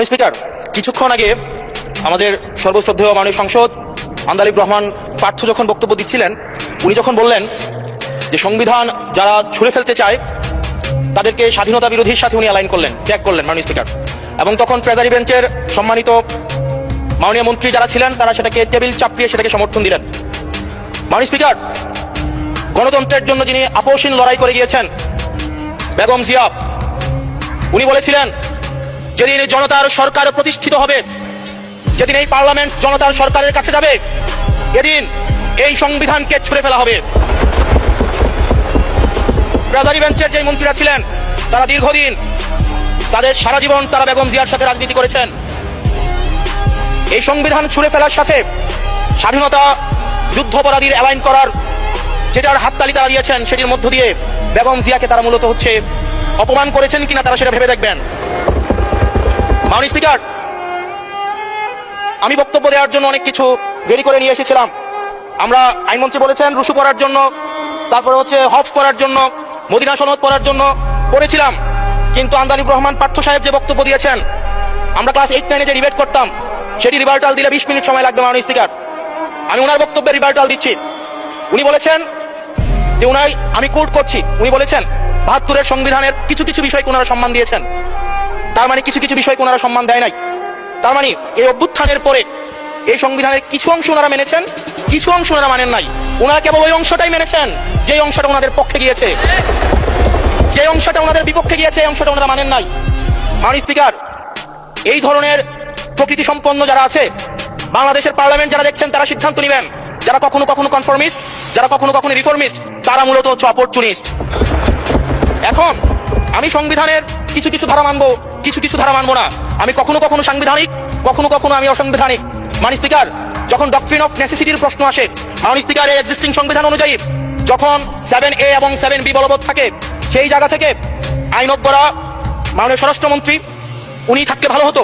মাননীয় স্পিকার, কিছুক্ষণ আগে আমাদের সর্বশ্রদ্ধেয় মাননীয় সাংসদ আন্দালিব রহমান পার্থ যখন বক্তব্য দিচ্ছিলেন, উনি যখন বললেন যে সংবিধান যারা ছুঁড়ে ফেলতে চায় তাদেরকে স্বাধীনতা বিরোধীর সাথে উনি অ্যালাইন করলেন, ত্যাগ করলেন মাননীয় স্পিকার। এবং তখন ট্রেজারি বেঞ্চের সম্মানিত মাননীয় মন্ত্রী যারা ছিলেন তারা সেটাকে টেবিল চাপড়িয়ে সেটাকে সমর্থন দিলেন। মাননীয় স্পিকার, গণতন্ত্রের জন্য যিনি আপোষহীন লড়াই করে গিয়েছেন বেগম জিয়া, উনি বলেছিলেন যেদিন জনতার সরকার প্রতিষ্ঠিত হবে, যেদিন এই পার্লামেন্ট জনতার সরকারের কাছে যাবে, এদিন এই সংবিধানকে ছুঁড়ে ফেলা হবে। ট্রেজারি বেঞ্চের যে মন্ত্রীরা ছিলেন তারা দীর্ঘদিন, তাদের সারা জীবন তারা বেগম জিয়ার সাথে রাজনীতি করেছেন। এই সংবিধান ছুঁড়ে ফেলার সাথে স্বাধীনতা যুদ্ধাপরাধীর অ্যালাইন করার যেটার হাততালি তারা দিয়েছেন, সেটির মধ্য দিয়ে বেগম জিয়াকে তারা মূলত অপমান করেছেন কিনা তারা সেটা ভেবে দেখবেন। মাননীয় স্পিকার, আমি বক্তব্য দেওয়ার জন্য অনেক কিছু রেডি করে নিয়ে এসেছিলাম। আমরা আইনমন্ত্রী বলেছেন রুশু পড়ার জন্য, তারপরে হফ পড়ার জন্য, মদিনা সনদ পড়ার জন্য পড়েছিলাম। কিন্তু আন্দালিব রহমান পার্থ সাহেব যে বক্তব্য দিয়েছেন, আমরা ক্লাস 8-9 যে ডিবেট করতাম, সেটি রিভার্টাল দিলে 20 মিনিট সময় লাগবে। মাননীয় স্পিকার, আমি ওনার বক্তব্যে রিভার্টাল দিচ্ছি। উনি বলেছেন যে আমি কোট করছি, উনি বলেছেন 72-এর সংবিধানের কিছু কিছু বিষয়কে ওনারা সম্মান দিয়েছেন। তার মানে কিছু কিছু বিষয়কে ওনারা সম্মান দেয় নাই। তার মানে এই অভ্যুত্থানের পরে এই সংবিধানের কিছু অংশ ওনারা মেনেছেন, কিছু অংশ ওনারা মানেন নাই। ওনারা কেবল ওই অংশটাই মেনেছেন যে অংশটা ওনাদের পক্ষে গিয়েছে, যে অংশটা ওনাদের বিপক্ষে গিয়েছে এই অংশটা ওনারা মানেন নাই। মাননীয় স্পিকার, এই ধরনের প্রকৃতি সম্পন্ন যারা আছে বাংলাদেশের পার্লামেন্ট, যারা দেখছেন তারা সিদ্ধান্ত নেবেন। যারা কখনো কখনো কনফরমিস্ট, যারা কখনো কখনো রিফর্মিস্ট, তারা মূলত অপরচুনিস্ট। এখন আমি সংবিধানের কিছু কিছু ধারা মানবো, কিছু কিছু ধারা মানবো না। আমি কখনো কখনো সাংবিধানিক, কখনো কখনো আমি অসাংবিধানিক। মাননীয় স্পিকার, যখন ডক্ট্রিন অফ নেসেসিটির প্রশ্ন আসে, মাননীয় স্পিকার, এই এক্সিস্টিং সংবিধান অনুযায়ী যখন 7A এবং 7B বলবৎ থাকে, সেই জায়গা থেকে আইনত করা মাননীয় স্বরাষ্ট্রমন্ত্রী উনি থাকলে ভালো হতো।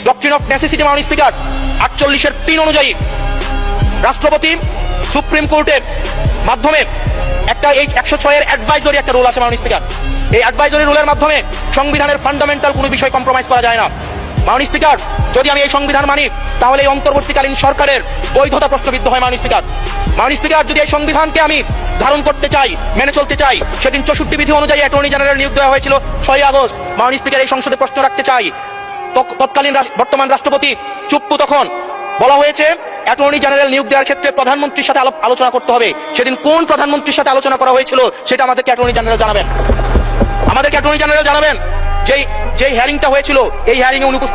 ডক্ট্রিন অফ নেসেসিটি মাননীয় স্পিকার 48-এর 3 অনুযায়ী রাষ্ট্রপতি সুপ্রিম কোর্টের মাধ্যমে একটা এই 106-এর অ্যাডভাইজরি একটা রুল আছে মাননীয় স্পিকার। এই অ্যাডভাইজরি রুলের মাধ্যমে সংবিধানের ফান্ডামেন্টাল কোনো বিষয় কম্প্রোমাইজ করা যায় না। মাননীয় স্পিকার, যদি আমি এই সংবিধান মানি তাহলে এই অন্তর্বর্তীকালীন সরকারের বৈধতা প্রশ্নবিদ্ধ হয়। মাননীয় স্পিকার, মাননীয় স্পিকার, যদি এই সংবিধানকে আমি ধারণ করতে চাই, মেনে চলতে চাই, সেদিন 64 বিধি অনুযায়ী অ্যাটর্নি জেনারেল নিয়োগ দেওয়া হয়েছিল 6 আগস্ট। মাননীয় স্পিকার, এই সংসদে প্রশ্ন রাখতে চাই, তৎকালীন বর্তমান রাষ্ট্রপতি চুপ্পু, তখন বলা হয়েছে অ্যাটর্নি জেনারেল নিয়োগ দেওয়ার ক্ষেত্রে প্রধানমন্ত্রীর সাথে আলোচনা করতে হবে। সেদিন কোন প্রধানমন্ত্রীর সাথে আলোচনা করা হয়েছিল সেটা আমাদেরকে অ্যাটর্নি জেনারেল জানাবেন। আমাদেরকে অ্যাটর্নি জেনারেল জানাবেন যে হিয়ারিংটা হয়েছিল, এই হিয়ারিং এ অনুপস্থিত